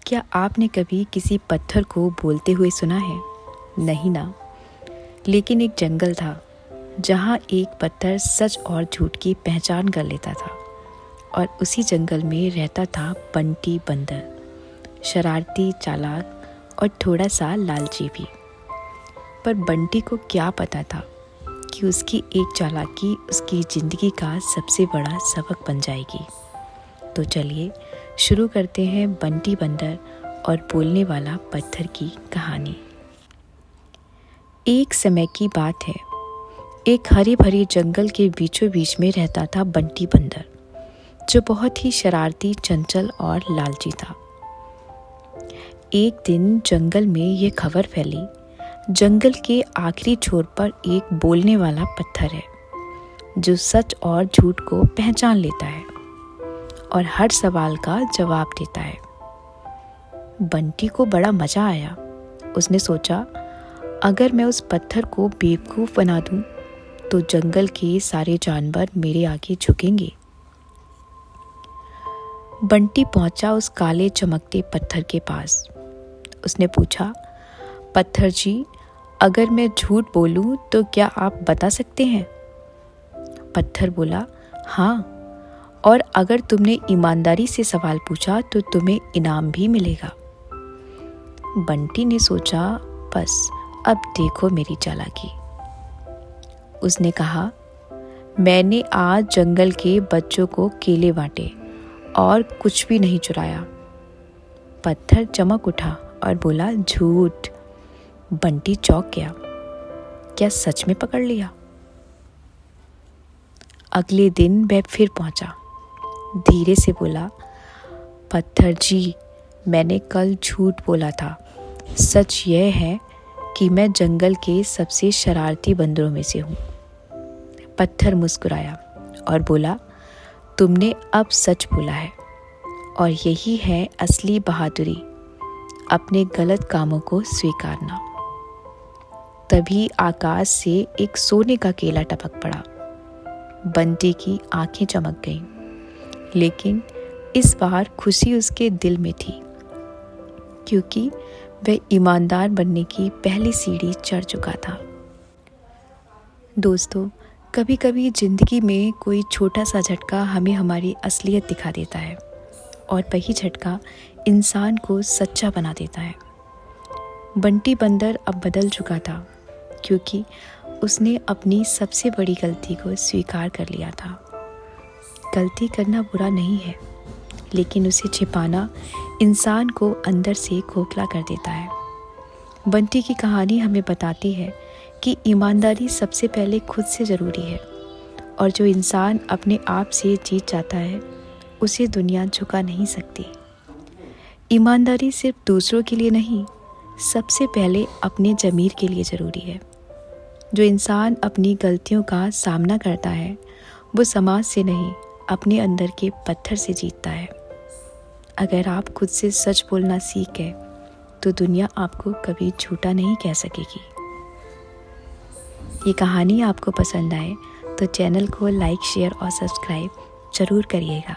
क्या आपने कभी किसी पत्थर को बोलते हुए सुना है? नहीं ना। लेकिन एक जंगल था जहाँ एक पत्थर सच और झूठ की पहचान कर लेता था। और उसी जंगल में रहता था बंटी बंदर, शरारती, चालाक और थोड़ा सा लालची भी। पर बंटी को क्या पता था कि उसकी एक चालाकी उसकी ज़िंदगी का सबसे बड़ा सबक बन जाएगी। तो चलिए शुरू करते हैं बंटी बंदर और बोलने वाला पत्थर की कहानी। एक समय की बात है। एक हरे भरे जंगल के बीचों बीच में रहता था बंटी बंदर, जो बहुत ही शरारती, चंचल और लालची था। एक दिन जंगल में ये खबर फैली, जंगल के आखिरी छोर पर एक बोलने वाला पत्थर है जो सच और झूठ को पहचान लेता है और हर सवाल का जवाब देता है। बंटी को बड़ा मजा आया। उसने सोचा, अगर मैं उस पत्थर को बेवकूफ़ बना दूं, तो जंगल के सारे जानवर मेरे आगे झुकेंगे। बंटी पहुंचा उस काले चमकते पत्थर के पास। उसने पूछा, पत्थर जी, अगर मैं झूठ बोलूं तो क्या आप बता सकते हैं? पत्थर बोला, हाँ, और अगर तुमने ईमानदारी से सवाल पूछा तो तुम्हें इनाम भी मिलेगा। बंटी ने सोचा, बस अब देखो मेरी चालाकी। उसने कहा, मैंने आज जंगल के बच्चों को केले बांटे और कुछ भी नहीं चुराया। पत्थर चमक उठा और बोला, झूठ। बंटी चौंक गया। क्या सच में पकड़ लिया? अगले दिन वह फिर पहुंचा। धीरे से बोला, पत्थर जी, मैंने कल झूठ बोला था। सच यह है कि मैं जंगल के सबसे शरारती बंदरों में से हूँ। पत्थर मुस्कुराया और बोला, तुमने अब सच बोला है, और यही है असली बहादुरी, अपने गलत कामों को स्वीकारना। तभी आकाश से एक सोने का केला टपक पड़ा। बंटी की आंखें चमक गईं, लेकिन इस बार खुशी उसके दिल में थी, क्योंकि वह ईमानदार बनने की पहली सीढ़ी चढ़ चुका था। दोस्तों, कभी कभी ज़िंदगी में कोई छोटा सा झटका हमें हमारी असलियत दिखा देता है, और वही झटका इंसान को सच्चा बना देता है। बंटी बंदर अब बदल चुका था, क्योंकि उसने अपनी सबसे बड़ी गलती को स्वीकार कर लिया था। गलती करना बुरा नहीं है, लेकिन उसे छिपाना इंसान को अंदर से खोखला कर देता है। बंटी की कहानी हमें बताती है कि ईमानदारी सबसे पहले खुद से ज़रूरी है, और जो इंसान अपने आप से जीत जाता है, उसे दुनिया झुका नहीं सकती। ईमानदारी सिर्फ दूसरों के लिए नहीं, सबसे पहले अपने ज़मीर के लिए ज़रूरी है। जो इंसान अपनी गलतियों का सामना करता है, वो समाज से नहीं, अपने अंदर के पत्थर से जीतता है। अगर आप खुद से सच बोलना सीख गए, तो दुनिया आपको कभी झूठा नहीं कह सकेगी। ये कहानी आपको पसंद आए तो चैनल को लाइक, शेयर और सब्सक्राइब ज़रूर करिएगा।